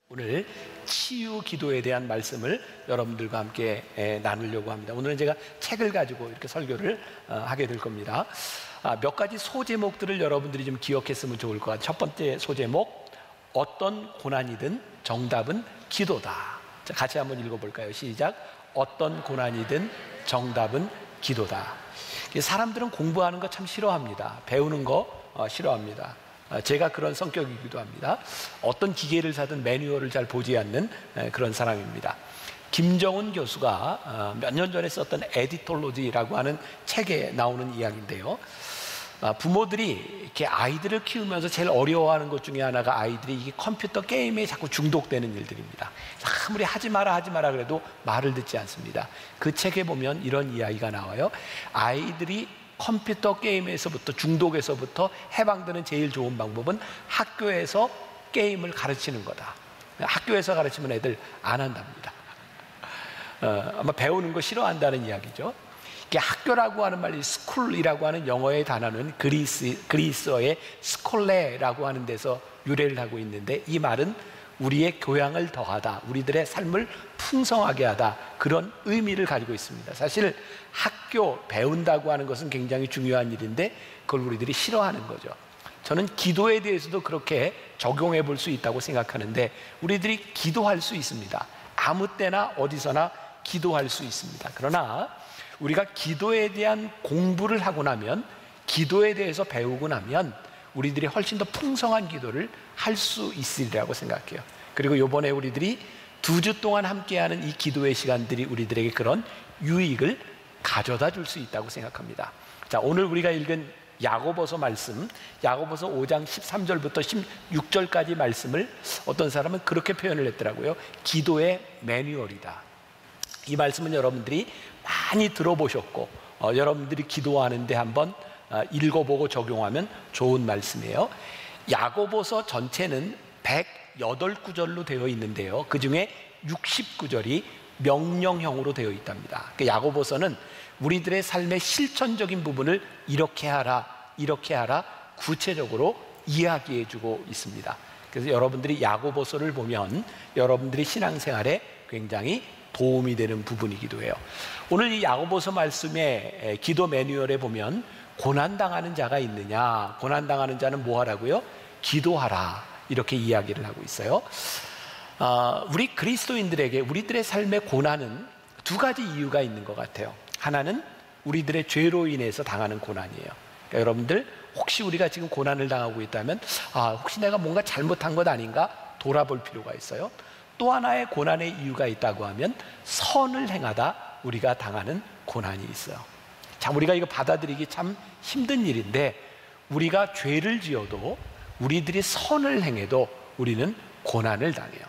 오늘 치유 기도에 대한 말씀을 여러분들과 함께 나누려고 합니다. 오늘은 제가 책을 가지고 이렇게 설교를 하게 될 겁니다. 몇 가지 소제목들을 여러분들이 좀 기억했으면 좋을 것 같아요. 첫 번째 소제목, 어떤 고난이든 정답은 기도다. 자, 같이 한번 읽어볼까요? 시작. 어떤 고난이든 정답은 기도다. 사람들은 공부하는 거 참 싫어합니다. 배우는 거 싫어합니다. 제가 그런 성격이기도 합니다. 어떤 기계를 사든 매뉴얼을 잘 보지 않는 그런 사람입니다. 김정은 교수가 몇 년 전에 썼던 에디톨로지라고 하는 책에 나오는 이야기인데요. 부모들이 이렇게 아이들을 키우면서 제일 어려워하는 것 중에 하나가 아이들이 이 컴퓨터 게임에 자꾸 중독되는 일들입니다. 아무리 하지 마라 그래도 말을 듣지 않습니다. 그 책에 보면 이런 이야기가 나와요. 아이들이 컴퓨터 게임에서부터, 중독에서부터 해방되는 제일 좋은 방법은 학교에서 게임을 가르치는 거다. 학교에서 가르치면 애들 안 한답니다. 아마 배우는 거 싫어한다는 이야기죠. 이게 학교라고 하는 말이 스쿨이라고 하는 영어의 단어는 그리스어의 스콜레라고 하는 데서 유래를 하고 있는데, 이 말은 우리의 교양을 더하다, 우리들의 삶을 풍성하게 하다, 그런 의미를 가지고 있습니다. 사실 학교 배운다고 하는 것은 굉장히 중요한 일인데 그걸 우리들이 싫어하는 거죠. 저는 기도에 대해서도 그렇게 적용해 볼 수 있다고 생각하는데, 우리들이 기도할 수 있습니다. 아무 때나 어디서나 기도할 수 있습니다. 그러나 우리가 기도에 대한 공부를 하고 나면, 기도에 대해서 배우고 나면 우리들이 훨씬 더 풍성한 기도를 할 수 있으리라고 생각해요. 그리고 이번에 우리들이 2주 동안 함께하는 이 기도의 시간들이 우리들에게 그런 유익을 가져다 줄 수 있다고 생각합니다. 자, 오늘 우리가 읽은 야고보서 말씀, 야고보서 5장 13절부터 16절까지 말씀을 어떤 사람은 그렇게 표현을 했더라고요. 기도의 매뉴얼이다. 이 말씀은 여러분들이 많이 들어보셨고 여러분들이 기도하는데 한번 읽어보고 적용하면 좋은 말씀이에요. 야고보서 전체는 108구절로 되어 있는데요, 그 중에 60구절이 명령형으로 되어 있답니다. 야고보서는 우리들의 삶의 실천적인 부분을 이렇게 하라 구체적으로 이야기해주고 있습니다. 그래서 여러분들이 야고보서를 보면 여러분들이 신앙생활에 굉장히 도움이 되는 부분이기도 해요. 오늘 이 야고보서 말씀의 기도 매뉴얼에 보면 고난당하는 자가 있느냐, 고난당하는 자는 뭐 하라고요? 기도하라, 이렇게 이야기를 하고 있어요. 우리 그리스도인들에게 우리들의 삶의 고난은 2가지 이유가 있는 것 같아요. 하나는 우리들의 죄로 인해서 당하는 고난이에요. 그러니까 여러분들, 혹시 우리가 지금 고난을 당하고 있다면 혹시 내가 뭔가 잘못한 것 아닌가 돌아볼 필요가 있어요. 또 하나의 고난의 이유가 있다고 하면 선을 행하다 우리가 당하는 고난이 있어요. 자, 우리가 이거 받아들이기 참 힘든 일인데, 우리가 죄를 지어도 우리들이 선을 행해도 우리는 고난을 당해요.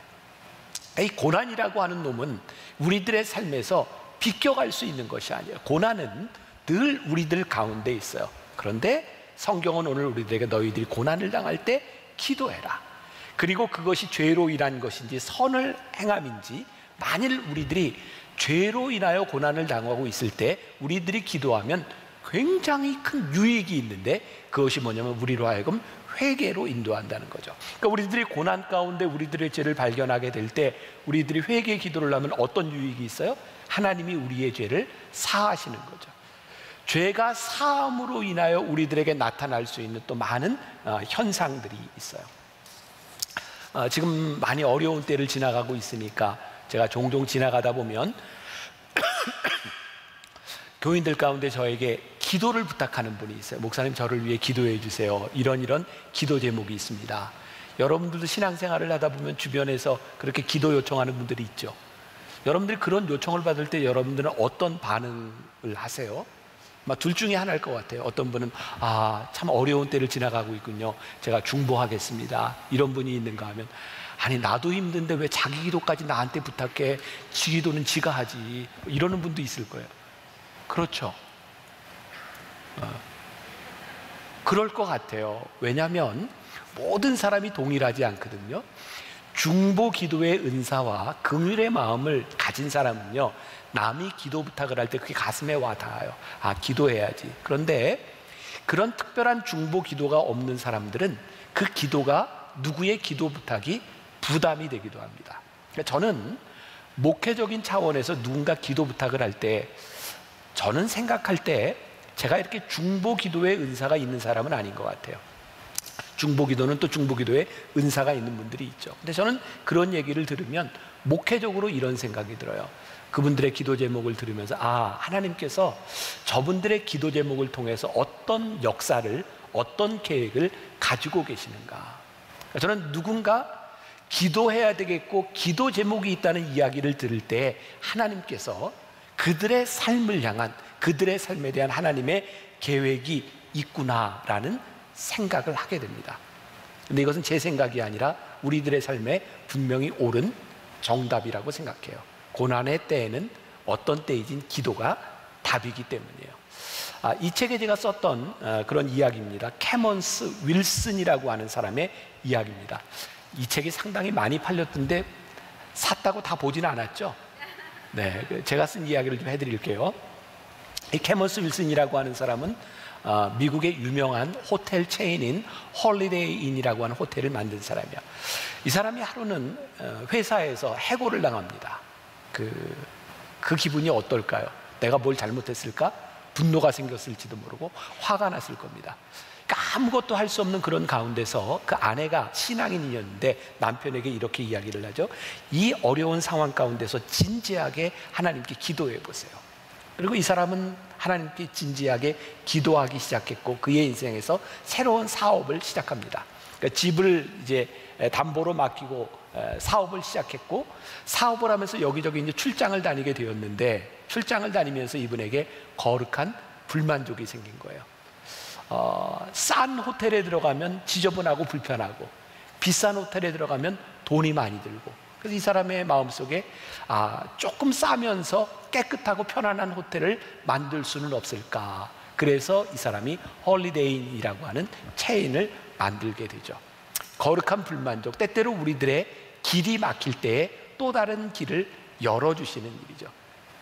이 고난이라고 하는 놈은 우리들의 삶에서 비껴갈 수 있는 것이 아니에요. 고난은 늘 우리들 가운데 있어요. 그런데 성경은 오늘 우리들에게 너희들이 고난을 당할 때 기도해라, 그리고 그것이 죄로 인한 것인지 선을 행함인지, 만일 우리들이 죄로 인하여 고난을 당하고 있을 때 우리들이 기도하면 굉장히 큰 유익이 있는데, 그것이 뭐냐면 우리로 하여금 회개로 인도한다는 거죠. 그러니까 우리들이 고난 가운데 우리들의 죄를 발견하게 될 때 우리들이 회개 기도를 하면 어떤 유익이 있어요? 하나님이 우리의 죄를 사하시는 거죠. 죄가 사함으로 인하여 우리들에게 나타날 수 있는 또 많은 현상들이 있어요. 지금 많이 어려운 때를 지나가고 있으니까 제가 종종 지나가다 보면 교인들 가운데 저에게 기도를 부탁하는 분이 있어요. 목사님, 저를 위해 기도해 주세요. 이런 기도 제목이 있습니다. 여러분들도 신앙생활을 하다 보면 주변에서 그렇게 기도 요청하는 분들이 있죠. 여러분들이 그런 요청을 받을 때 여러분들은 어떤 반응을 하세요? 둘 중에 하나일 것 같아요. 어떤 분은 참 어려운 때를 지나가고 있군요, 제가 중보하겠습니다, 이런 분이 있는가 하면, 아니 나도 힘든데 왜 자기 기도까지 나한테 부탁해, 지 기도는 지가 하지, 이러는 분도 있을 거예요. 그렇죠. 그럴 것 같아요. 왜냐하면 모든 사람이 동일하지 않거든요. 중보 기도의 은사와 긍휼의 마음을 가진 사람은요, 남이 기도 부탁을 할 때 그게 가슴에 와 닿아요. 기도해야지. 그런데 그런 특별한 중보 기도가 없는 사람들은 그 기도가, 누구의 기도 부탁이 부담이 되기도 합니다. 그러니까 저는 목회적인 차원에서 누군가 기도 부탁을 할 때, 저는 생각할 때 제가 이렇게 중보 기도의 은사가 있는 사람은 아닌 것 같아요. 중보 기도는 또 중보 기도에 은사가 있는 분들이 있죠. 근데 저는 그런 얘기를 들으면 목회적으로 이런 생각이 들어요. 그분들의 기도 제목을 들으면서 하나님께서 저분들의 기도 제목을 통해서 어떤 역사를, 어떤 계획을 가지고 계시는가. 저는 누군가 기도해야 되겠고 기도 제목이 있다는 이야기를 들을 때 하나님께서 그들의 삶을 향한, 그들의 삶에 대한 하나님의 계획이 있구나라는 생각을 하게 됩니다. 근데 이것은 제 생각이 아니라 우리들의 삶에 분명히 옳은 정답이라고 생각해요. 고난의 때에는 어떤 때이든 기도가 답이기 때문이에요. 이 책에 제가 썼던 그런 이야기입니다. 캐먼스 윌슨이라고 하는 사람의 이야기입니다. 이 책이 상당히 많이 팔렸던데 샀다고 다 보지는 않았죠? 네, 제가 쓴 이야기를 좀 해드릴게요. 이 캐먼스 윌슨이라고 하는 사람은 미국의 유명한 호텔 체인인 홀리데이 인이라고 하는 호텔을 만든 사람이야. 이 사람이 하루는 회사에서 해고를 당합니다. 그 기분이 어떨까요? 내가 뭘 잘못했을까? 분노가 생겼을지도 모르고 화가 났을 겁니다. 그러니까 아무것도 할 수 없는 그런 가운데서 그 아내가 신앙인이었는데 남편에게 이렇게 이야기를 하죠. 이 어려운 상황 가운데서 진지하게 하나님께 기도해 보세요. 그리고 이 사람은 하나님께 진지하게 기도하기 시작했고 그의 인생에서 새로운 사업을 시작합니다. 그러니까 집을 이제 담보로 맡기고 사업을 시작했고, 사업을 하면서 여기저기 이제 출장을 다니게 되었는데, 출장을 다니면서 이분에게 거룩한 불만족이 생긴 거예요. 싼 호텔에 들어가면 지저분하고 불편하고, 비싼 호텔에 들어가면 돈이 많이 들고, 그래서 이 사람의 마음속에 조금 싸면서 깨끗하고 편안한 호텔을 만들 수는 없을까. 그래서 이 사람이 홀리데이인이라고 하는 체인을 만들게 되죠. 거룩한 불만족, 때때로 우리들의 길이 막힐 때에 또 다른 길을 열어주시는 일이죠.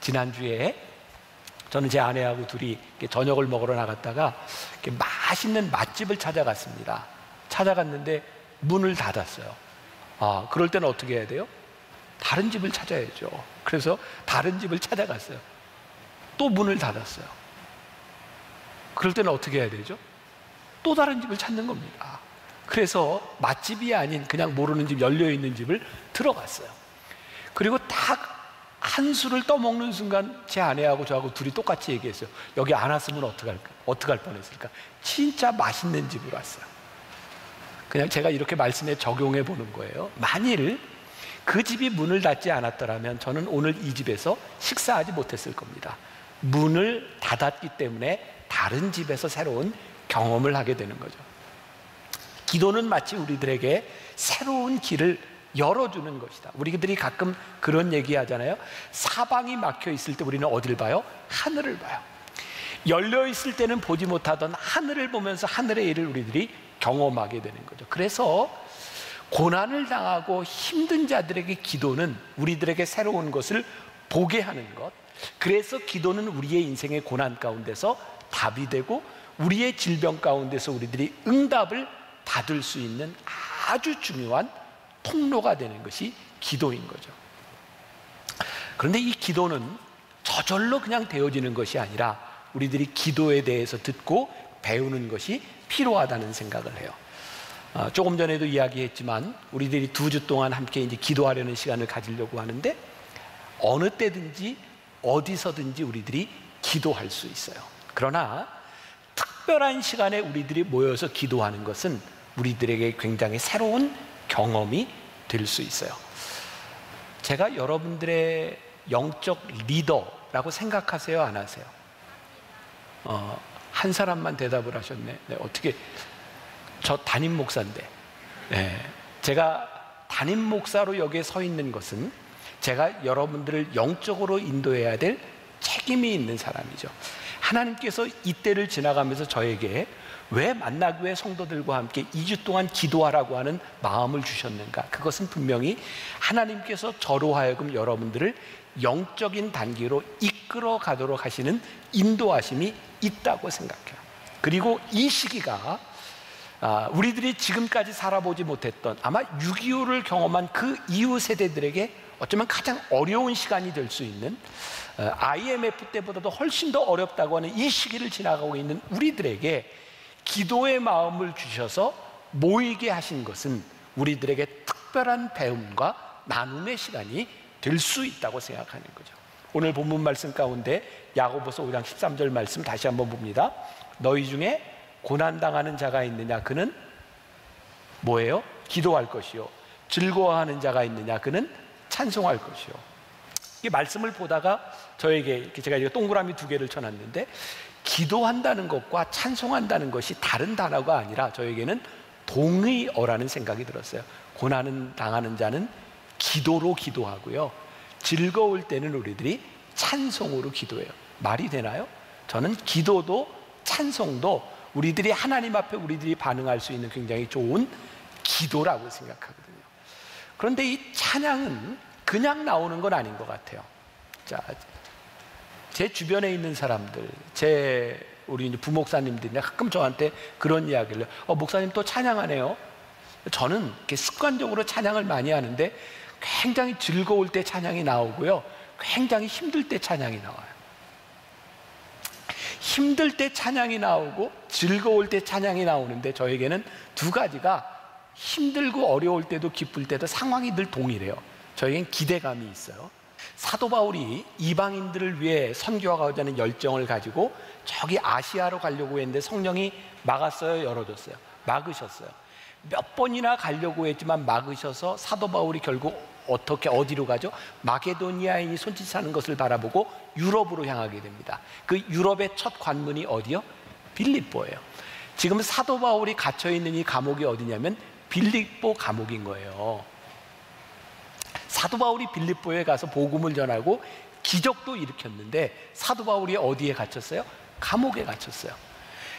지난주에 저는 제 아내하고 둘이 저녁을 먹으러 나갔다가 맛있는 맛집을 찾아갔습니다. 찾아갔는데 문을 닫았어요. 그럴 때는 어떻게 해야 돼요? 다른 집을 찾아야죠. 그래서 다른 집을 찾아갔어요. 또 문을 닫았어요. 그럴 때는 어떻게 해야 되죠? 또 다른 집을 찾는 겁니다. 그래서 맛집이 아닌 그냥 모르는 집, 열려있는 집을 들어갔어요. 그리고 딱 한 술을 떠먹는 순간 제 아내하고 저하고 둘이 똑같이 얘기했어요. 여기 안 왔으면 어떡할 뻔했을까? 진짜 맛있는 집으로 왔어요. 그냥 제가 이렇게 말씀에 적용해 보는 거예요. 만일 그 집이 문을 닫지 않았더라면 저는 오늘 이 집에서 식사하지 못했을 겁니다. 문을 닫았기 때문에 다른 집에서 새로운 경험을 하게 되는 거죠. 기도는 마치 우리들에게 새로운 길을 열어주는 것이다. 우리들이 가끔 그런 얘기 하잖아요. 사방이 막혀 있을 때 우리는 어디를 봐요? 하늘을 봐요. 열려 있을 때는 보지 못하던 하늘을 보면서 하늘의 일을 우리들이 경험하게 되는 거죠. 그래서 고난을 당하고 힘든 자들에게 기도는 우리들에게 새로운 것을 보게 하는 것. 그래서 기도는 우리의 인생의 고난 가운데서 답이 되고 우리의 질병 가운데서 우리들이 응답을 받을 수 있는 아주 중요한 통로가 되는 것이 기도인 거죠. 그런데 이 기도는 저절로 그냥 되어지는 것이 아니라 우리들이 기도에 대해서 듣고 배우는 것이 필요하다는 생각을 해요. 조금 전에도 이야기했지만 우리들이 2주 동안 함께 이제 기도하려는 시간을 가지려고 하는데 어느 때든지 어디서든지 우리들이 기도할 수 있어요. 그러나 특별한 시간에 우리들이 모여서 기도하는 것은 우리들에게 굉장히 새로운 경험이 될 수 있어요. 제가 여러분들의 영적 리더라고 생각하세요? 안 하세요? 한 사람만 대답을 하셨네. 네, 어떻게? 저 담임 목사인데. 네, 제가 담임 목사로 여기에 서 있는 것은 제가 여러분들을 영적으로 인도해야 될 책임이 있는 사람이죠. 하나님께서 이때를 지나가면서 저에게 왜 만나교회 성도들과 함께 2주 동안 기도하라고 하는 마음을 주셨는가? 그것은 분명히 하나님께서 저로 하여금 여러분들을 영적인 단계로 이끌어 가도록 하시는 인도하심이 있다고 생각해요. 그리고 이 시기가 우리들이 지금까지 살아보지 못했던 아마 6.25를 경험한 그 이후 세대들에게 어쩌면 가장 어려운 시간이 될 수 있는, IMF 때보다도 훨씬 더 어렵다고 하는 이 시기를 지나가고 있는 우리들에게 기도의 마음을 주셔서 모이게 하신 것은 우리들에게 특별한 배움과 나눔의 시간이 될 수 있다고 생각하는 거죠. 오늘 본문 말씀 가운데 야고보서 5장 13절 말씀 다시 한번 봅니다. 너희 중에 고난당하는 자가 있느냐? 그는 뭐예요? 기도할 것이요. 즐거워하는 자가 있느냐? 그는 찬송할 것이요. 이 말씀을 보다가 저에게 제가 이거 동그라미 2개를 쳐놨는데, 기도한다는 것과 찬송한다는 것이 다른 단어가 아니라 저에게는 동의어라는 생각이 들었어요. 고난을 당하는 자는 기도로 기도하고요, 즐거울 때는 우리들이 찬송으로 기도해요. 말이 되나요? 저는 기도도 찬송도 우리들이 하나님 앞에 우리들이 반응할 수 있는 굉장히 좋은 기도라고 생각하거든요. 그런데 이 찬양은 그냥 나오는 건 아닌 것 같아요. 자, 제 주변에 있는 사람들, 우리 이제 부목사님들이 가끔 저한테 그런 이야기를 목사님 또 찬양하네요. 저는 이렇게 습관적으로 찬양을 많이 하는데 굉장히 즐거울 때 찬양이 나오고요, 굉장히 힘들 때 찬양이 나와요. 힘들 때 찬양이 나오고 즐거울 때 찬양이 나오는데 저에게는 두 가지가 힘들고 어려울 때도 기쁠 때도 상황이 늘 동일해요. 저에겐 기대감이 있어요. 사도 바울이 이방인들을 위해 선교하고자 하는 열정을 가지고 저기 아시아로 가려고 했는데 성령이 막았어요, 열어줬어요? 막으셨어요. 몇 번이나 가려고 했지만 막으셔서 사도 바울이 결국 어디로 가죠? 마게도니아인이 손짓하는 것을 바라보고 유럽으로 향하게 됩니다. 그 유럽의 첫 관문이 어디요? 빌립보예요. 지금 사도 바울이 갇혀있는 이 감옥이 어디냐면 빌립보 감옥인 거예요. 사도 바울이 빌립보에 가서 복음을 전하고 기적도 일으켰는데 사도 바울이 어디에 갇혔어요? 감옥에 갇혔어요.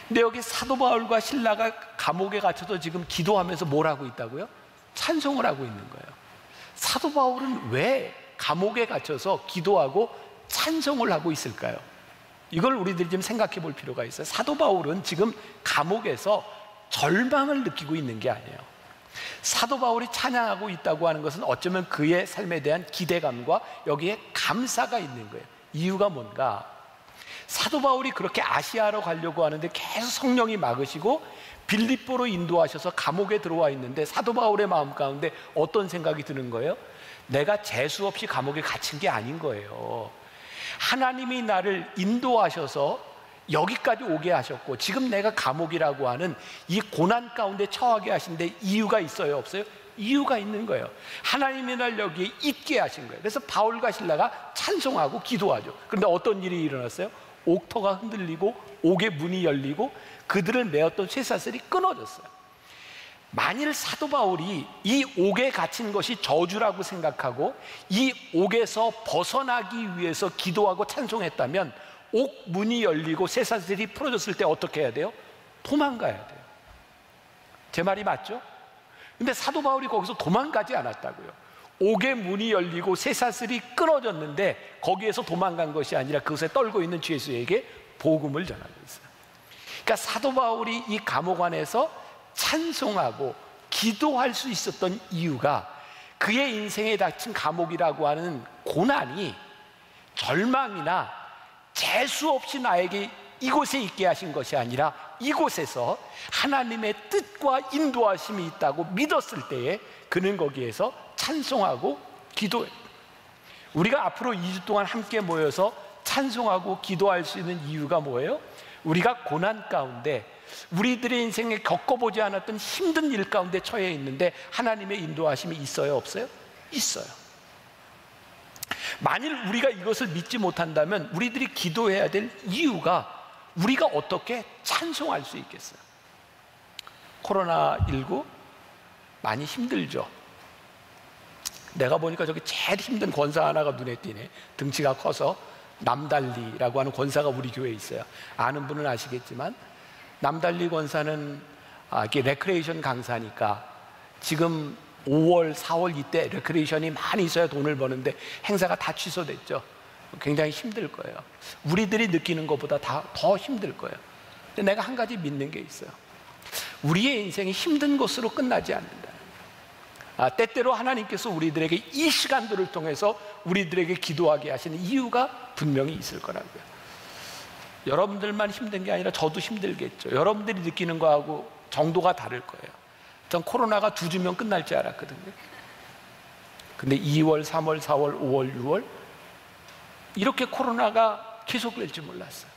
근데 여기 사도 바울과 실라가 감옥에 갇혀서 지금 기도하면서 뭘 하고 있다고요? 찬송을 하고 있는 거예요. 사도 바울은 왜 감옥에 갇혀서 기도하고 찬송을 하고 있을까요? 이걸 우리들이 좀 생각해 볼 필요가 있어요. 사도 바울은 지금 감옥에서 절망을 느끼고 있는 게 아니에요. 사도 바울이 찬양하고 있다고 하는 것은 어쩌면 그의 삶에 대한 기대감과 여기에 감사가 있는 거예요. 이유가 뭔가? 사도 바울이 그렇게 아시아로 가려고 하는데 계속 성령이 막으시고 빌립보로 인도하셔서 감옥에 들어와 있는데 사도 바울의 마음 가운데 어떤 생각이 드는 거예요? 내가 재수 없이 감옥에 갇힌 게 아닌 거예요. 하나님이 나를 인도하셔서 여기까지 오게 하셨고 지금 내가 감옥이라고 하는 이 고난 가운데 처하게 하신 데 이유가 있어요, 없어요? 이유가 있는 거예요. 하나님이 날 여기에 있게 하신 거예요. 그래서 바울과 실라가 찬송하고 기도하죠. 그런데 어떤 일이 일어났어요? 옥토가 흔들리고 옥의 문이 열리고 그들을 메었던 쇠사슬이 끊어졌어요. 만일 사도 바울이 이 옥에 갇힌 것이 저주라고 생각하고 이 옥에서 벗어나기 위해서 기도하고 찬송했다면 옥 문이 열리고 쇠사슬이 풀어졌을 때 어떻게 해야 돼요? 도망가야 돼요. 제 말이 맞죠? 근데 사도 바울이 거기서 도망가지 않았다고요. 옥의 문이 열리고 쇠사슬이 끊어졌는데 거기에서 도망간 것이 아니라 그것에 떨고 있는 죄수에게 복음을 전하고 있어요. 그러니까 사도 바울이 이 감옥 안에서 찬송하고 기도할 수 있었던 이유가 그의 인생에 닥친 감옥이라고 하는 고난이 절망이나 재수 없이 나에게 이곳에 있게 하신 것이 아니라 이곳에서 하나님의 뜻과 인도하심이 있다고 믿었을 때에 그는 거기에서 찬송하고 기도해요. 우리가 앞으로 2주 동안 함께 모여서 찬송하고 기도할 수 있는 이유가 뭐예요? 우리가 고난 가운데 우리들의 인생에 겪어보지 않았던 힘든 일 가운데 처해 있는데 하나님의 인도하심이 있어요, 없어요? 있어요. 만일 우리가 이것을 믿지 못한다면 우리들이 기도해야 될 이유가 우리가 어떻게 찬송할 수 있겠어요? 코로나19 많이 힘들죠. 내가 보니까 저기 제일 힘든 권사 하나가 눈에 띄네. 등치가 커서 남달리라고 하는 권사가 우리 교회에 있어요. 아는 분은 아시겠지만 남달리 권사는 이게 레크레이션 강사니까 지금 5월, 4월 이때 레크레이션이 많이 있어야 돈을 버는데 행사가 다 취소됐죠. 굉장히 힘들 거예요. 우리들이 느끼는 것보다 더 힘들 거예요. 근데 내가 한 가지 믿는 게 있어요. 우리의 인생이 힘든 것으로 끝나지 않는다. 때때로 하나님께서 우리들에게 이 시간들을 통해서 우리들에게 기도하게 하시는 이유가 분명히 있을 거라고요. 여러분들만 힘든 게 아니라 저도 힘들겠죠. 여러분들이 느끼는 거하고 정도가 다를 거예요. 전 코로나가 2주면 끝날 줄 알았거든요. 근데 2월, 3월, 4월, 5월, 6월 이렇게 코로나가 계속될 줄 몰랐어요.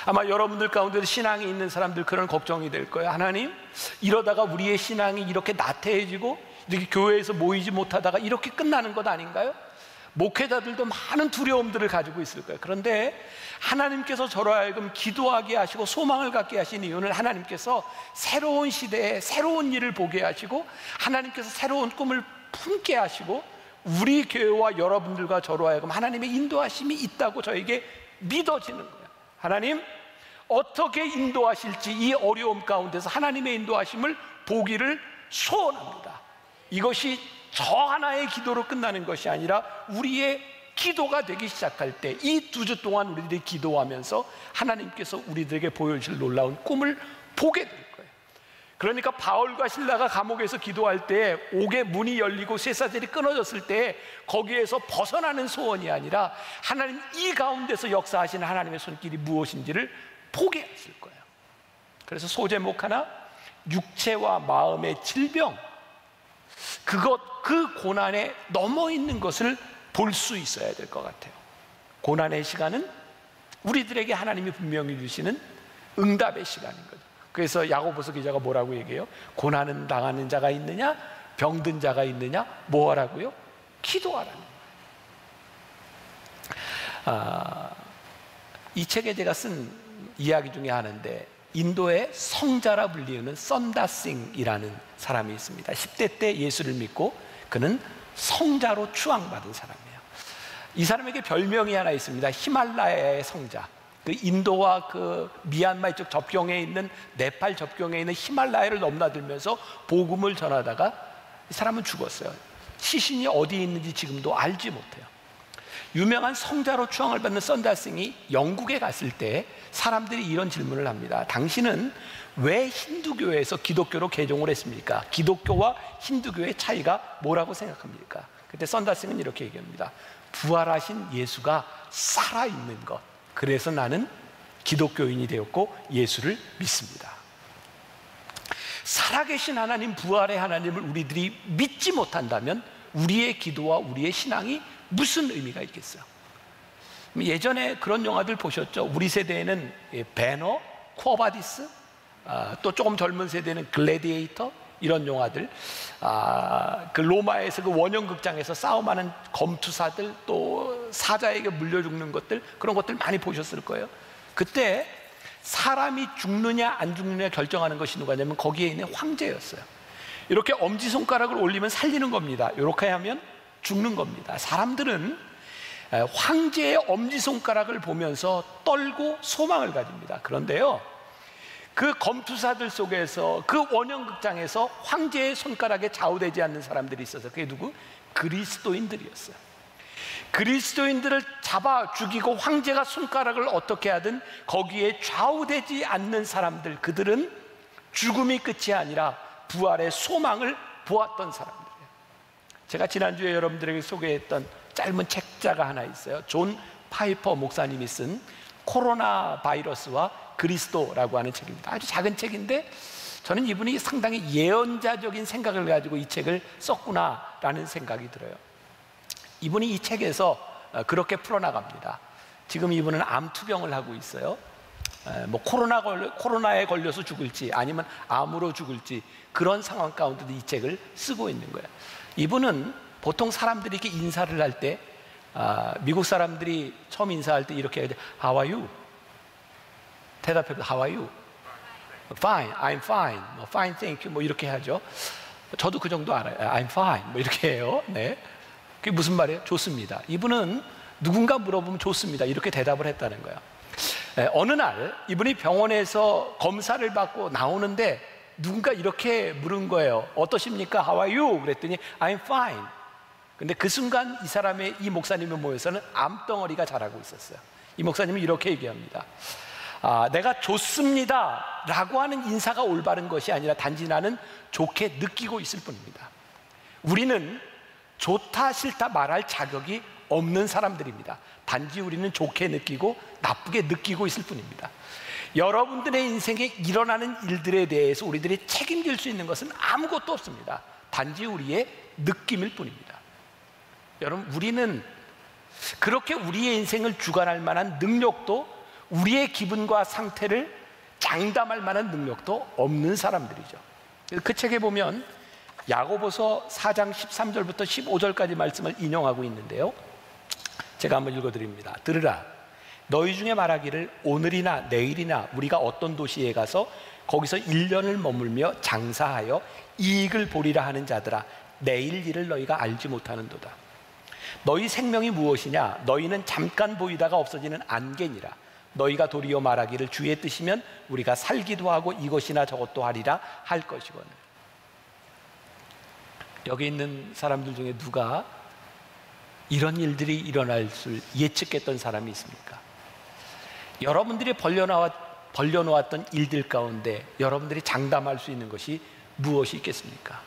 아마 여러분들 가운데도 신앙이 있는 사람들 그런 걱정이 될 거예요. 하나님, 이러다가 우리의 신앙이 이렇게 나태해지고 이렇게 교회에서 모이지 못하다가 이렇게 끝나는 것 아닌가요? 목회자들도 많은 두려움들을 가지고 있을 거예요. 그런데 하나님께서 저로 하여금 기도하게 하시고 소망을 갖게 하신 이유는 하나님께서 새로운 시대에 새로운 일을 보게 하시고 하나님께서 새로운 꿈을 품게 하시고 우리 교회와 여러분들과 저로 하여금 하나님의 인도하심이 있다고 저에게 믿어지는 거예요. 하나님, 어떻게 인도하실지 이 어려움 가운데서 하나님의 인도하심을 보기를 소원합니다. 이것이 저 하나의 기도로 끝나는 것이 아니라 우리의 기도가 되기 시작할 때 이 2주 동안 우리들이 기도하면서 하나님께서 우리들에게 보여주실 놀라운 꿈을 보게 될 거예요. 그러니까 바울과 실라가 감옥에서 기도할 때 옥의 문이 열리고 쇠사슬이 끊어졌을 때 거기에서 벗어나는 소원이 아니라 하나님 이 가운데서 역사하시는 하나님의 손길이 무엇인지를 보게 하실 거예요. 그래서 소제목 하나, 육체와 마음의 질병, 그 고난에 넘어 있는 것을 볼 수 있어야 될 것 같아요. 고난의 시간은 우리들에게 하나님이 분명히 주시는 응답의 시간인 거죠. 그래서 야고보서 기자가 뭐라고 얘기해요? 고난은 당하는 자가 있느냐? 병든 자가 있느냐? 뭐 하라고요? 기도하라는 거예요. 이 책에 제가 쓴 이야기 중에 하나인데 인도의 성자라 불리우는 썬다싱이라는 사람이 있습니다. 10대 때 예수를 믿고 그는 성자로 추앙받은 사람이에요. 이 사람에게 별명이 하나 있습니다. 히말라야의 성자. 그 인도와 그 미얀마 이쪽 접경에 있는 네팔 접경에 있는 히말라야를 넘나들면서 복음을 전하다가 이 사람은 죽었어요. 시신이 어디에 있는지 지금도 알지 못해요. 유명한 성자로 추앙을 받는 썬다싱이 영국에 갔을 때 사람들이 이런 질문을 합니다. 당신은 왜 힌두교에서 기독교로 개종을 했습니까? 기독교와 힌두교의 차이가 뭐라고 생각합니까? 그때 썬다싱은 이렇게 얘기합니다. 부활하신 예수가 살아있는 것, 그래서 나는 기독교인이 되었고 예수를 믿습니다. 살아계신 하나님, 부활의 하나님을 우리들이 믿지 못한다면 우리의 기도와 우리의 신앙이 무슨 의미가 있겠어요? 예전에 그런 영화들 보셨죠? 우리 세대에는 배너, 쿠어바디스, 또 조금 젊은 세대는 글래디에이터, 이런 영화들, 그 로마에서 그 원형극장에서 싸움하는 검투사들, 또 사자에게 물려 죽는 것들, 그런 것들 많이 보셨을 거예요. 그때 사람이 죽느냐 안 죽느냐 결정하는 것이 누가냐면 거기에 있는 황제였어요. 이렇게 엄지손가락을 올리면 살리는 겁니다. 이렇게 하면 죽는 겁니다. 사람들은 황제의 엄지손가락을 보면서 떨고 소망을 가집니다. 그런데요, 그 검투사들 속에서 그 원형극장에서 황제의 손가락에 좌우되지 않는 사람들이 있어서 그게 누구? 그리스도인들이었어요. 그리스도인들을 잡아 죽이고 황제가 손가락을 어떻게 하든 거기에 좌우되지 않는 사람들, 그들은 죽음이 끝이 아니라 부활의 소망을 보았던 사람들이에요. 제가 지난주에 여러분들에게 소개했던 짧은 책자가 하나 있어요. 존 파이퍼 목사님이 쓴 코로나 바이러스와 그리스도라고 하는 책입니다. 아주 작은 책인데 저는 이분이 상당히 예언자적인 생각을 가지고 이 책을 썼구나라는 생각이 들어요. 이분이 이 책에서 그렇게 풀어나갑니다. 지금 이분은 암 투병을 하고 있어요. 뭐 코로나에 걸려서 죽을지 아니면 암으로 죽을지 그런 상황 가운데도 이 책을 쓰고 있는 거예요. 이분은 보통 사람들이 이렇게 인사를 할 때 미국 사람들이 처음 인사할 때 이렇게 해야 돼. How are you? 대답해도 How are you? Fine, I'm fine. Fine, thank you. 뭐 이렇게 하죠. 저도 그 정도 알아요. I'm fine. 뭐 이렇게 해요. 네. 그게 무슨 말이에요? 좋습니다. 이분은 누군가 물어보면 좋습니다. 이렇게 대답을 했다는 거예요. 어느 날 이분이 병원에서 검사를 받고 나오는데 누군가 이렇게 물은 거예요. 어떠십니까? How are you? 그랬더니 I'm fine. 근데 그 순간 이 사람의, 이 목사님의 모여서는 암덩어리가 자라고 있었어요. 이 목사님은 이렇게 얘기합니다. 내가 좋습니다 라고 하는 인사가 올바른 것이 아니라 단지 나는 좋게 느끼고 있을 뿐입니다. 우리는 좋다 싫다 말할 자격이 없는 사람들입니다. 단지 우리는 좋게 느끼고 나쁘게 느끼고 있을 뿐입니다. 여러분들의 인생에 일어나는 일들에 대해서 우리들이 책임질 수 있는 것은 아무것도 없습니다. 단지 우리의 느낌일 뿐입니다. 여러분, 우리는 그렇게 우리의 인생을 주관할 만한 능력도, 우리의 기분과 상태를 장담할 만한 능력도 없는 사람들이죠. 그 책에 보면 야고보서 4장 13절부터 15절까지 말씀을 인용하고 있는데요, 제가 한번 읽어드립니다. 들으라, 너희 중에 말하기를 오늘이나 내일이나 우리가 어떤 도시에 가서 거기서 1년을 머물며 장사하여 이익을 보리라 하는 자들아, 내일 일을 너희가 알지 못하는도다. 너희 생명이 무엇이냐? 너희는 잠깐 보이다가 없어지는 안개니라. 너희가 도리어 말하기를 주의 뜻이면 우리가 살기도 하고 이것이나 저것도 하리라 할 것이거늘. 여기 있는 사람들 중에 누가 이런 일들이 일어날 줄 예측했던 사람이 있습니까? 여러분들이 벌려놓았던 일들 가운데 여러분들이 장담할 수 있는 것이 무엇이 있겠습니까?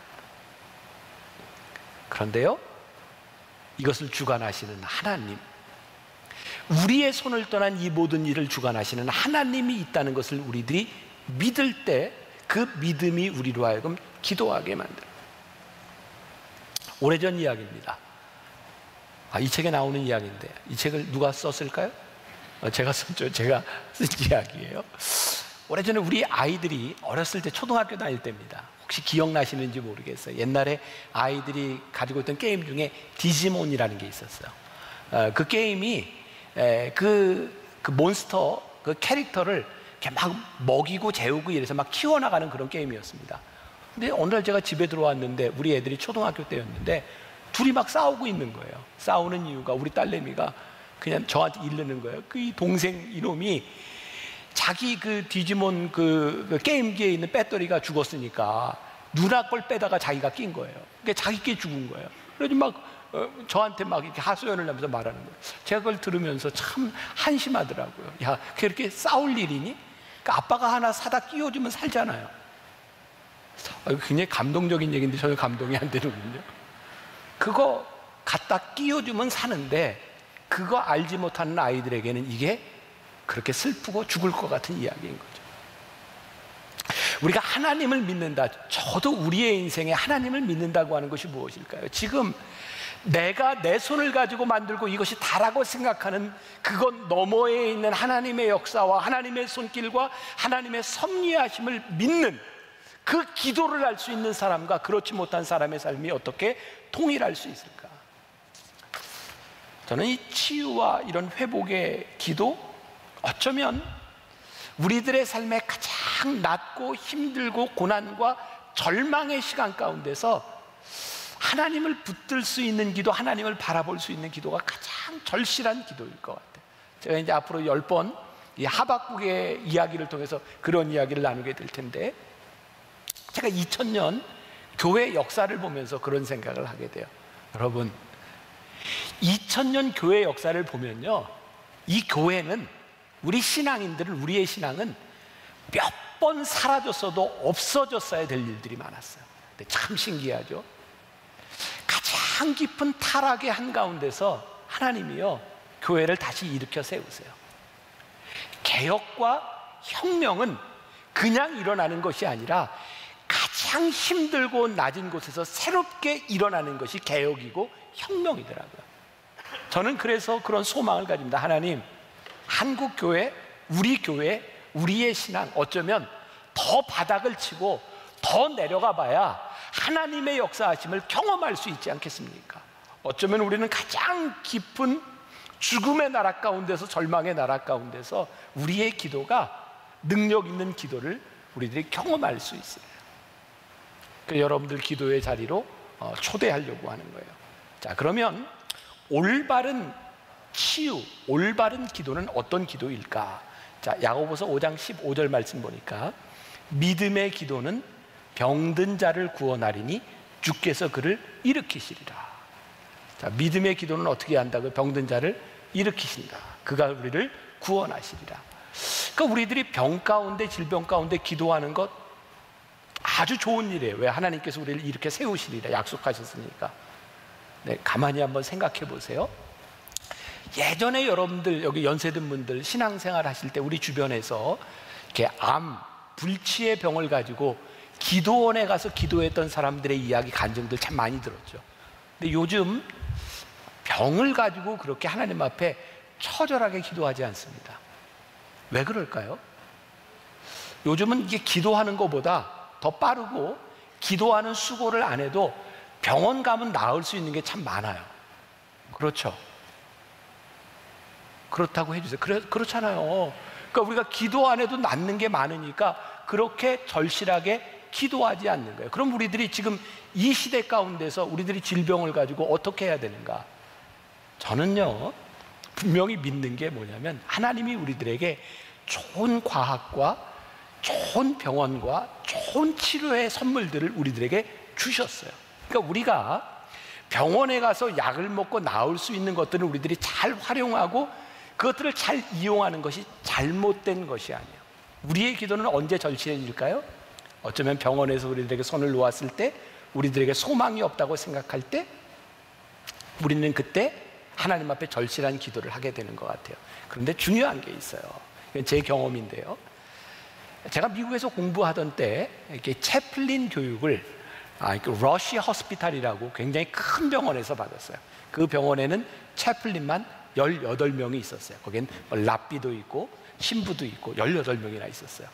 그런데요, 이것을 주관하시는 하나님, 우리의 손을 떠난 이 모든 일을 주관하시는 하나님이 있다는 것을 우리들이 믿을 때 그 믿음이 우리로 하여금 기도하게 만들어요. 오래전 이야기입니다. 이 책에 나오는 이야기인데 이 책을 누가 썼을까요? 제가 썼죠. 제가 쓴 이야기예요. 오래전에 우리 아이들이 어렸을 때 초등학교 다닐 때입니다. 혹시 기억나시는지 모르겠어요. 옛날에 아이들이 가지고 있던 게임 중에 디지몬이라는 게 있었어요. 그 게임이 그 몬스터, 그 캐릭터를 이렇게 막 먹이고 재우고 이래서 막 키워나가는 그런 게임이었습니다. 근데 어느 날 제가 집에 들어왔는데 우리 애들이 초등학교 때였는데 둘이 막 싸우고 있는 거예요. 싸우는 이유가 우리 딸내미가 그냥 저한테 이르는 거예요. 그 동생 이놈이 자기 그 디지몬 그 게임기에 있는 배터리가 죽었으니까 누나 걸 빼다가 자기가 낀 거예요. 그러니까 자기 게 죽은 거예요. 그래서 막 저한테 막 이렇게 하소연을 하면서 말하는 거예요. 제가 그걸 들으면서 참 한심하더라고요. 야, 그렇게 싸울 일이니? 그러니까 아빠가 하나 사다 끼워주면 살잖아요. 굉장히 감동적인 얘기인데 전혀 감동이 안 되는군요. 그거 갖다 끼워주면 사는데 그거 알지 못하는 아이들에게는 이게 그렇게 슬프고 죽을 것 같은 이야기인 거죠. 우리가 하나님을 믿는다, 저도 우리의 인생에 하나님을 믿는다고 하는 것이 무엇일까요? 지금 내가 내 손을 가지고 만들고 이것이 다라고 생각하는 그것 너머에 있는 하나님의 역사와 하나님의 손길과 하나님의 섭리하심을 믿는 그 기도를 할 수 있는 사람과 그렇지 못한 사람의 삶이 어떻게 통일할 수 있을까? 저는 이 치유와 이런 회복의 기도, 어쩌면 우리들의 삶에 가장 낮고 힘들고 고난과 절망의 시간 가운데서 하나님을 붙들 수 있는 기도, 하나님을 바라볼 수 있는 기도가 가장 절실한 기도일 것 같아요. 제가 이제 앞으로 10번 이 하박국의 이야기를 통해서 그런 이야기를 나누게 될 텐데, 제가 2000년 교회 역사를 보면서 그런 생각을 하게 돼요. 여러분, 2000년 교회 역사를 보면요, 이 교회는, 우리 신앙인들은, 우리의 신앙은 몇 번 사라졌어도 없어졌어야 될 일들이 많았어요. 근데 참 신기하죠. 가장 깊은 타락의 한가운데서 하나님이요, 교회를 다시 일으켜 세우세요. 개혁과 혁명은 그냥 일어나는 것이 아니라 가장 힘들고 낮은 곳에서 새롭게 일어나는 것이 개혁이고 혁명이더라고요. 저는 그래서 그런 소망을 가집니다. 하나님, 한국 교회, 우리의 신앙, 어쩌면 더 바닥을 치고 더 내려가 봐야 하나님의 역사하심을 경험할 수 있지 않겠습니까? 어쩌면 우리는 가장 깊은 죽음의 나라 가운데서, 절망의 나라 가운데서 우리의 기도가 능력 있는 기도를 우리들이 경험할 수 있어요. 그래서 여러분들 기도의 자리로 초대하려고 하는 거예요. 자, 그러면 올바른 치유, 올바른 기도는 어떤 기도일까? 자, 야고보서 5장 15절 말씀 보니까 믿음의 기도는 병든 자를 구원하리니 주께서 그를 일으키시리라. 자, 믿음의 기도는 어떻게 한다고요? 병든 자를 일으키신다. 그가 우리를 구원하시리라. 그러니까 우리들이 병 가운데, 질병 가운데 기도하는 것 아주 좋은 일이에요. 왜? 하나님께서 우리를 이렇게 세우시리라 약속하셨으니까. 네, 가만히 한번 생각해 보세요. 예전에 여러분들 여기 연세든 분들 신앙생활 하실 때 우리 주변에서 이렇게 암, 불치의 병을 가지고 기도원에 가서 기도했던 사람들의 이야기, 간증들 참 많이 들었죠. 근데 요즘 병을 가지고 그렇게 하나님 앞에 처절하게 기도하지 않습니다. 왜 그럴까요? 요즘은 이게 기도하는 것보다 더 빠르고 기도하는 수고를 안 해도 병원 가면 나을 수 있는 게 참 많아요. 그렇죠? 그렇다고 해주세요. 그렇잖아요. 그러니까 우리가 기도 안 해도 낫는 게 많으니까 그렇게 절실하게 기도하지 않는 거예요. 그럼 우리들이 지금 이 시대 가운데서 우리들이 질병을 가지고 어떻게 해야 되는가? 저는요, 분명히 믿는 게 뭐냐면 하나님이 우리들에게 좋은 과학과 좋은 병원과 좋은 치료의 선물들을 우리들에게 주셨어요. 그러니까 우리가 병원에 가서 약을 먹고 나을 수 있는 것들을 우리들이 잘 활용하고 그것들을 잘 이용하는 것이 잘못된 것이 아니에요. 우리의 기도는 언제 절실해질까요? 어쩌면 병원에서 우리들에게 손을 놓았을 때, 우리들에게 소망이 없다고 생각할 때, 우리는 그때 하나님 앞에 절실한 기도를 하게 되는 것 같아요. 그런데 중요한 게 있어요. 이건 제 경험인데요. 제가 미국에서 공부하던 때 이렇게 채플린 교육을 러시 허스피탈이라고 굉장히 큰 병원에서 받았어요. 그 병원에는 채플린만 18명이 있었어요. 거기엔 랍비도 있고 신부도 있고 18명이나 있었어요.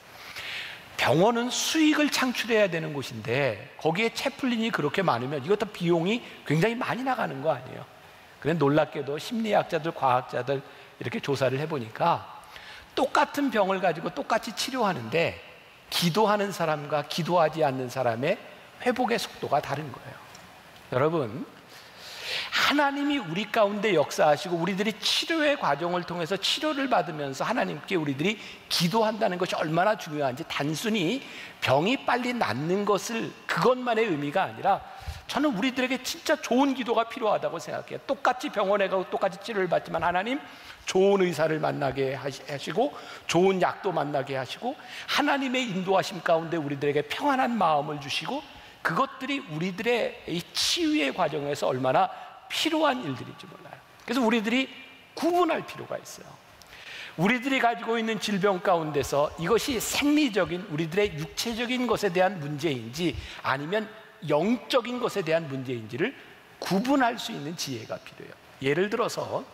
병원은 수익을 창출해야 되는 곳인데 거기에 채플린이 그렇게 많으면 이것도 비용이 굉장히 많이 나가는 거 아니에요. 그런데 놀랍게도 심리학자들, 과학자들 이렇게 조사를 해보니까 똑같은 병을 가지고 똑같이 치료하는데 기도하는 사람과 기도하지 않는 사람의 회복의 속도가 다른 거예요. 여러분, 하나님이 우리 가운데 역사하시고 우리들이 치료의 과정을 통해서 치료를 받으면서 하나님께 우리들이 기도한다는 것이 얼마나 중요한지, 단순히 병이 빨리 낫는 것을 그것만의 의미가 아니라 저는 우리들에게 진짜 좋은 기도가 필요하다고 생각해요. 똑같이 병원에 가고 똑같이 치료를 받지만 하나님 좋은 의사를 만나게 하시고 좋은 약도 만나게 하시고 하나님의 인도하심 가운데 우리들에게 평안한 마음을 주시고 그것들이 우리들의 이 치유의 과정에서 얼마나 필요한 일들인지 몰라요. 그래서 우리들이 구분할 필요가 있어요. 우리들이 가지고 있는 질병 가운데서 이것이 생리적인 우리들의 육체적인 것에 대한 문제인지 아니면 영적인 것에 대한 문제인지를 구분할 수 있는 지혜가 필요해요. 예를 들어서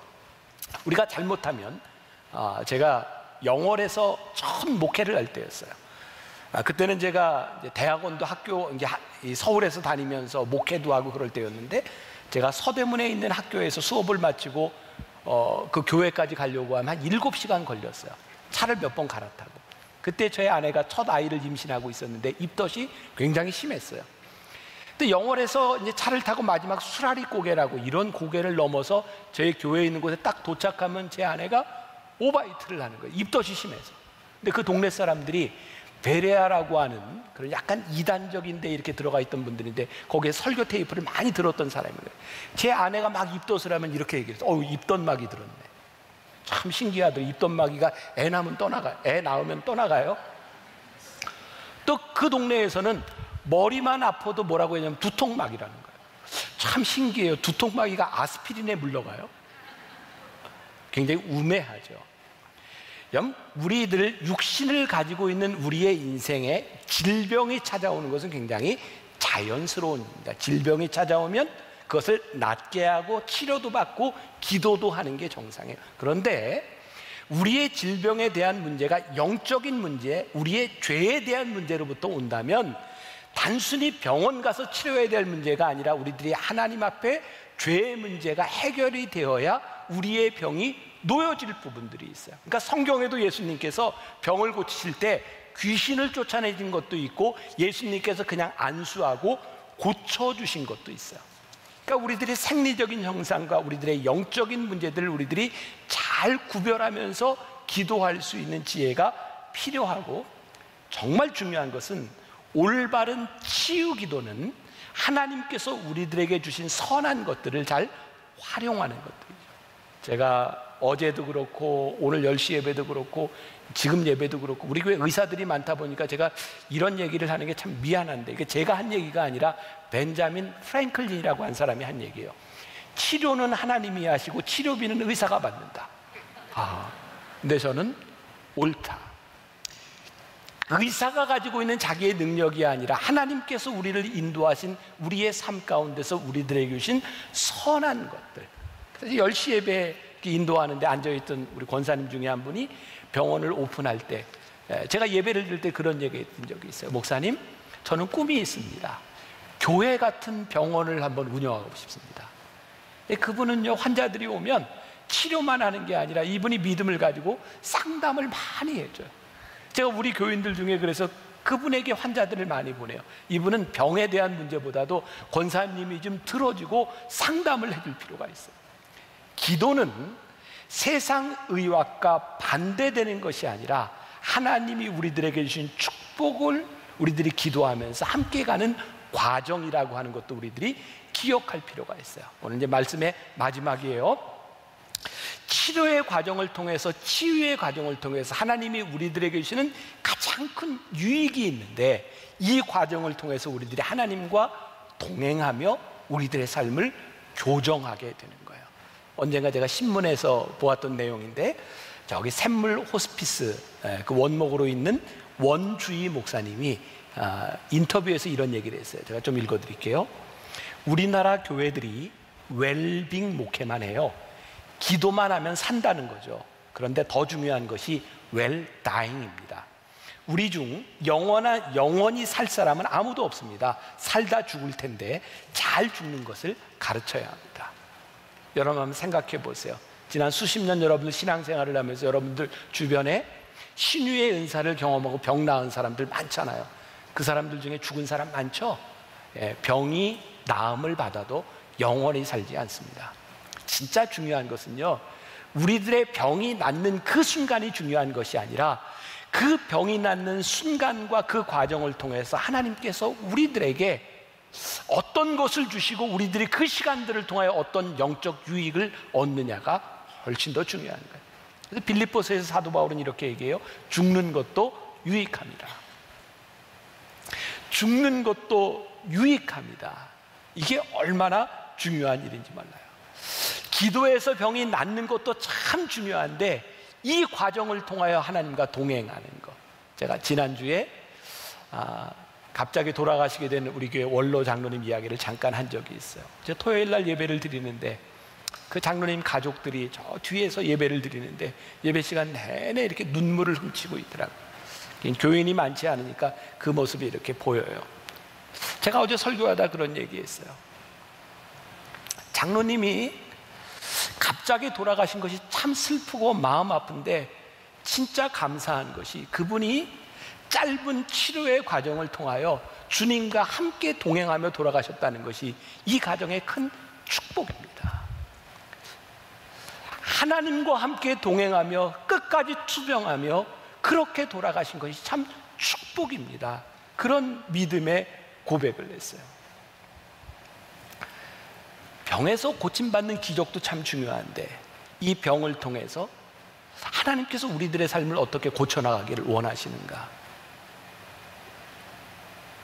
우리가 잘못하면 제가 영월에서 처음 목회를 할 때였어요. 그때는 제가 이제 대학원도 학교 이제 서울에서 다니면서 목회도 하고 그럴 때였는데 제가 서대문에 있는 학교에서 수업을 마치고 그 교회까지 가려고 하면 한 7시간 걸렸어요. 차를 몇 번 갈아타고. 그때 저희 아내가 첫 아이를 임신하고 있었는데 입덧이 굉장히 심했어요. 근데 영월에서 이제 차를 타고 마지막 수라리 고개라고 이런 고개를 넘어서 저희 교회에 있는 곳에 딱 도착하면 제 아내가 오바이트를 하는 거예요. 입덧이 심해서. 근데 그 동네 사람들이 베레아라고 하는 그런 약간 이단적인 데 이렇게 들어가 있던 분들인데 거기에 설교 테이프를 많이 들었던 사람이에요. 제 아내가 막 입덧을 하면 이렇게 얘기했어요. 입덧막이 들었네. 참 신기하더라고요. 입덧막이가 애 낳으면 떠나가요. 또 그 동네에서는 머리만 아파도 뭐라고 하냐면 두통막이라는 거예요. 참 신기해요. 두통막이가 아스피린에 물러가요. 굉장히 우매하죠. 우리들 육신을 가지고 있는 우리의 인생에 질병이 찾아오는 것은 굉장히 자연스러운 일입니다. 질병이 찾아오면 그것을 낫게 하고 치료도 받고 기도도 하는 게 정상이에요. 그런데 우리의 질병에 대한 문제가 영적인 문제, 우리의 죄에 대한 문제로부터 온다면 단순히 병원 가서 치료해야 될 문제가 아니라 우리들이 하나님 앞에 죄의 문제가 해결이 되어야 우리의 병이 놓여질 부분들이 있어요. 그러니까 성경에도 예수님께서 병을 고치실 때 귀신을 쫓아내신 것도 있고 예수님께서 그냥 안수하고 고쳐주신 것도 있어요. 그러니까 우리들의 생리적인 형상과 우리들의 영적인 문제들을 우리들이 잘 구별하면서 기도할 수 있는 지혜가 필요하고, 정말 중요한 것은 올바른 치유 기도는 하나님께서 우리들에게 주신 선한 것들을 잘 활용하는 것들이죠. 제가 어제도 그렇고 오늘 10시 예배도 그렇고 지금 예배도 그렇고 우리 교회 의사들이 많다 보니까 제가 이런 얘기를 하는 게 참 미안한데, 이게 제가 한 얘기가 아니라 벤자민 프랭클린이라고 한 사람이 한 얘기예요. 치료는 하나님이 하시고 치료비는 의사가 받는다. 근데 저는 옳다. 의사가 가지고 있는 자기의 능력이 아니라 하나님께서 우리를 인도하신 우리의 삶 가운데서 우리들에게 주신 선한 것들. 그래서 10시 예배 인도하는데 앉아있던 우리 권사님 중에 한 분이 병원을 오픈할 때, 제가 예배를 드릴 때 그런 얘기 했던 적이 있어요. 목사님, 저는 꿈이 있습니다. 교회 같은 병원을 한번 운영하고 싶습니다. 그분은요, 환자들이 오면 치료만 하는 게 아니라 이분이 믿음을 가지고 상담을 많이 해줘요. 제가 우리 교인들 중에 그래서 그분에게 환자들을 많이 보내요. 이분은 병에 대한 문제보다도 권사님이 좀 들어주고 상담을 해줄 필요가 있어요. 기도는 세상 의학과 반대되는 것이 아니라 하나님이 우리들에게 주신 축복을 우리들이 기도하면서 함께 가는 과정이라고 하는 것도 우리들이 기억할 필요가 있어요. 오늘 이제 말씀의 마지막이에요. 치료의 과정을 통해서, 치유의 과정을 통해서 하나님이 우리들에게 주시는 가장 큰 유익이 있는데, 이 과정을 통해서 우리들이 하나님과 동행하며 우리들의 삶을 교정하게 되는 거예요. 언젠가 제가 신문에서 보았던 내용인데, 저기 샘물 호스피스 그 원목으로 있는 원주희 목사님이 인터뷰에서 이런 얘기를 했어요. 제가 좀 읽어드릴게요. 우리나라 교회들이 웰빙 목회만 해요. 기도만 하면 산다는 거죠. 그런데 더 중요한 것이 웰다잉입니다. 우리 중 영원히 살 사람은 아무도 없습니다. 살다 죽을 텐데 잘 죽는 것을 가르쳐야 합니다. 여러분 한번 생각해 보세요. 지난 수십 년 여러분들 신앙생활을 하면서 여러분들 주변에 신유의 은사를 경험하고 병 나은 사람들 많잖아요. 그 사람들 중에 죽은 사람 많죠? 병이 나음을 받아도 영원히 살지 않습니다. 진짜 중요한 것은요, 우리들의 병이 낫는 그 순간이 중요한 것이 아니라 그 병이 낫는 순간과 그 과정을 통해서 하나님께서 우리들에게 어떤 것을 주시고 우리들이 그 시간들을 통하여 어떤 영적 유익을 얻느냐가 훨씬 더 중요한 거예요. 그래서 빌립보서에서 사도 바울은 이렇게 얘기해요. 죽는 것도 유익합니다. 죽는 것도 유익합니다. 이게 얼마나 중요한 일인지 몰라요. 기도에서 병이 낫는 것도 참 중요한데 이 과정을 통하여 하나님과 동행하는 것. 제가 지난주에 갑자기 돌아가시게 된 우리 교회 원로 장로님 이야기를 잠깐 한 적이 있어요. 제가 토요일 날 예배를 드리는데 그 장로님 가족들이 저 뒤에서 예배를 드리는데 예배 시간 내내 이렇게 눈물을 훔치고 있더라고요. 교인이 많지 않으니까 그 모습이 이렇게 보여요. 제가 어제 설교하다 그런 얘기했어요. 장로님이 갑자기 돌아가신 것이 참 슬프고 마음 아픈데 진짜 감사한 것이 그분이 짧은 치료의 과정을 통하여 주님과 함께 동행하며 돌아가셨다는 것이 이 가정의 큰 축복입니다. 하나님과 함께 동행하며 끝까지 투병하며 그렇게 돌아가신 것이 참 축복입니다. 그런 믿음의 고백을 했어요. 병에서 고침받는 기적도 참 중요한데 이 병을 통해서 하나님께서 우리들의 삶을 어떻게 고쳐나가기를 원하시는가?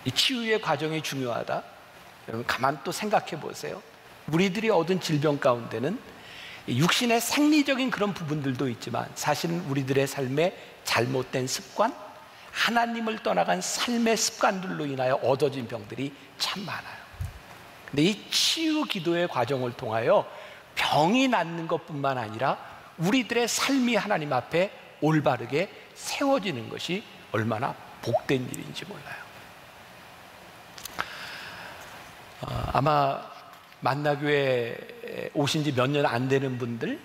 이 치유의 과정이 중요하다. 여러분 가만 또 생각해 보세요. 우리들이 얻은 질병 가운데는 육신의 생리적인 그런 부분들도 있지만 사실은 우리들의 삶의 잘못된 습관, 하나님을 떠나간 삶의 습관들로 인하여 얻어진 병들이 참 많아요. 근데 이 치유 기도의 과정을 통하여 병이 낫는 것뿐만 아니라 우리들의 삶이 하나님 앞에 올바르게 세워지는 것이 얼마나 복된 일인지 몰라요. 아마 만나교회 오신 지 몇 년 안 되는 분들,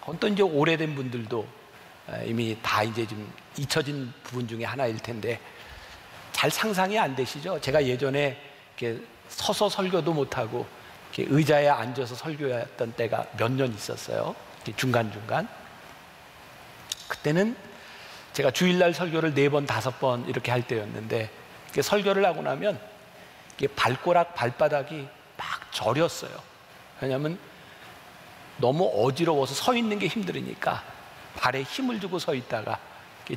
어떤 이제 오래된 분들도 이미 다 이제 좀 잊혀진 부분 중에 하나일 텐데 잘 상상이 안 되시죠? 제가 예전에 이렇게 서서 설교도 못하고 이렇게 의자에 앉아서 설교했던 때가 몇 년 있었어요. 중간중간. 그때는 제가 주일날 설교를 4번, 5번 이렇게 할 때였는데 설교를 하고 나면 발가락, 발바닥이 막 저렸어요. 왜냐하면 너무 어지러워서 서 있는 게 힘들으니까 발에 힘을 주고 서 있다가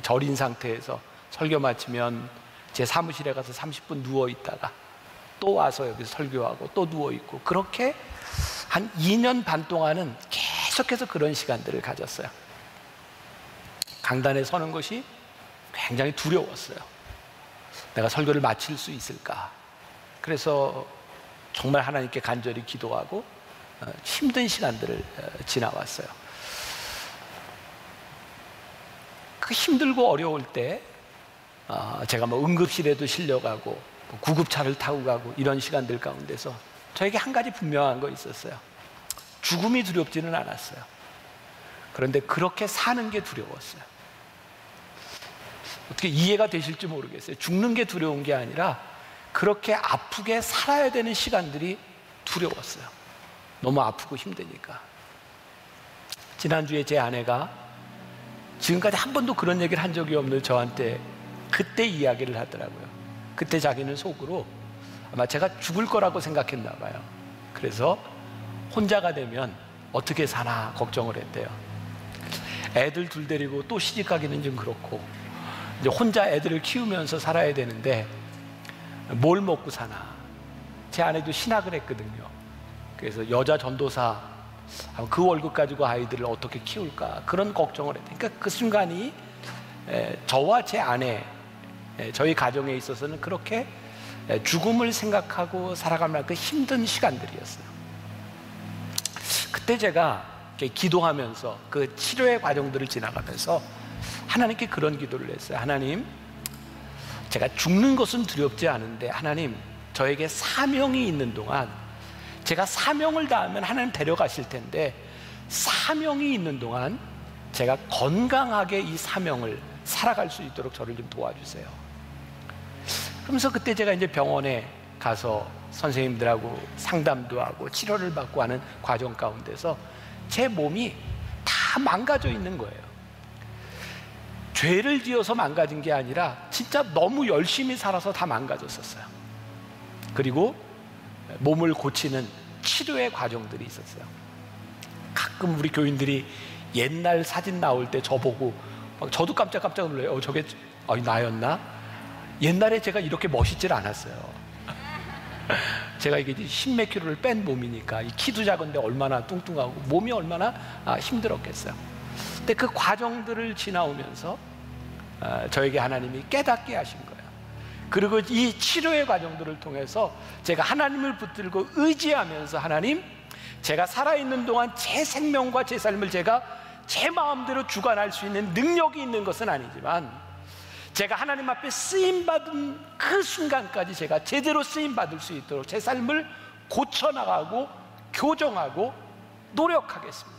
절인 상태에서 설교 마치면 제 사무실에 가서 30분 누워 있다가 또 와서 여기서 설교하고 또 누워 있고, 그렇게 한 2년 반 동안은 계속해서 그런 시간들을 가졌어요. 강단에 서는 것이 굉장히 두려웠어요. 내가 설교를 마칠 수 있을까? 그래서 정말 하나님께 간절히 기도하고 힘든 시간들을 지나왔어요. 그 힘들고 어려울 때 제가 뭐 응급실에도 실려가고 구급차를 타고 가고 이런 시간들 가운데서 저에게 한 가지 분명한 거 있었어요. 죽음이 두렵지는 않았어요. 그런데 그렇게 사는 게 두려웠어요. 어떻게 이해가 되실지 모르겠어요. 죽는 게 두려운 게 아니라 그렇게 아프게 살아야 되는 시간들이 두려웠어요. 너무 아프고 힘드니까. 지난주에 제 아내가 지금까지 한 번도 그런 얘기를 한 적이 없는 저한테 그때 이야기를 하더라고요. 그때 자기는 속으로 아마 제가 죽을 거라고 생각했나 봐요. 그래서 혼자가 되면 어떻게 사나 걱정을 했대요. 애들 둘 데리고 또 시집 가기는 좀 그렇고, 이제 혼자 애들을 키우면서 살아야 되는데 뭘 먹고 사나. 제 아내도 신학을 했거든요. 그래서 여자 전도사, 그 월급 가지고 아이들을 어떻게 키울까, 그런 걱정을 했대요. 그러니까 그 순간이 저와 제 아내, 저희 가정에 있어서는 그렇게 죽음을 생각하고 살아가는 그 힘든 시간들이었어요. 그때 제가 기도하면서 그 치료의 과정들을 지나가면서 하나님께 그런 기도를 했어요. 하나님, 제가 죽는 것은 두렵지 않은데 하나님, 저에게 사명이 있는 동안, 제가 사명을 다하면 하나님 데려가실 텐데 사명이 있는 동안 제가 건강하게 이 사명을 살아갈 수 있도록 저를 좀 도와주세요. 그러면서 그때 제가 이제 병원에 가서 선생님들하고 상담도 하고 치료를 받고 하는 과정 가운데서 제 몸이 다 망가져 있는 거예요. 죄를 지어서 망가진 게 아니라 진짜 너무 열심히 살아서 다 망가졌었어요. 그리고 몸을 고치는 치료의 과정들이 있었어요. 가끔 우리 교인들이 옛날 사진 나올 때 저보고 저도 깜짝깜짝 놀라요. 저게 나였나? 옛날에 제가 이렇게 멋있질 않았어요. 제가 이게 10몇 킬로를 뺀 몸이니까 이 키도 작은데 얼마나 뚱뚱하고 몸이 얼마나 힘들었겠어요. 근데 그 과정들을 지나오면서 저에게 하나님이 깨닫게 하신 거예요. 그리고 이 치료의 과정들을 통해서 제가 하나님을 붙들고 의지하면서, 하나님, 제가 살아있는 동안 제 생명과 제 삶을 제가 제 마음대로 주관할 수 있는 능력이 있는 것은 아니지만 제가 하나님 앞에 쓰임받은 그 순간까지 제가 제대로 쓰임받을 수 있도록 제 삶을 고쳐나가고 교정하고 노력하겠습니다.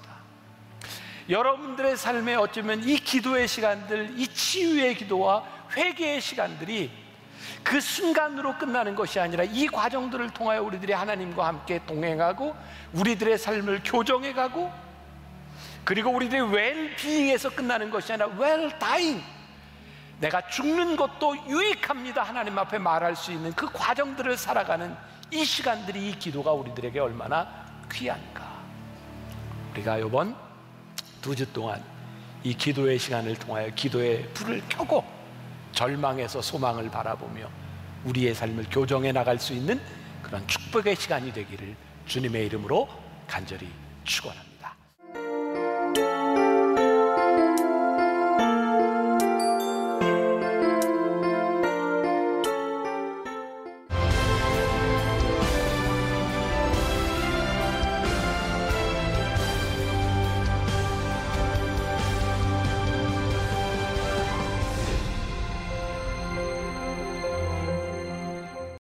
여러분들의 삶에 어쩌면 이 기도의 시간들, 이 치유의 기도와 회개의 시간들이 그 순간으로 끝나는 것이 아니라 이 과정들을 통하여 우리들이 하나님과 함께 동행하고 우리들의 삶을 교정해가고, 그리고 우리들의 웰비잉에서 끝나는 것이 아니라 웰다잉, 내가 죽는 것도 유익합니다 하나님 앞에 말할 수 있는 그 과정들을 살아가는 이 시간들이, 이 기도가 우리들에게 얼마나 귀한가. 우리가 이번 2주 동안 이 기도의 시간을 통하여 기도의 불을 켜고 절망에서 소망을 바라보며 우리의 삶을 교정해 나갈 수 있는 그런 축복의 시간이 되기를 주님의 이름으로 간절히 축원합니다.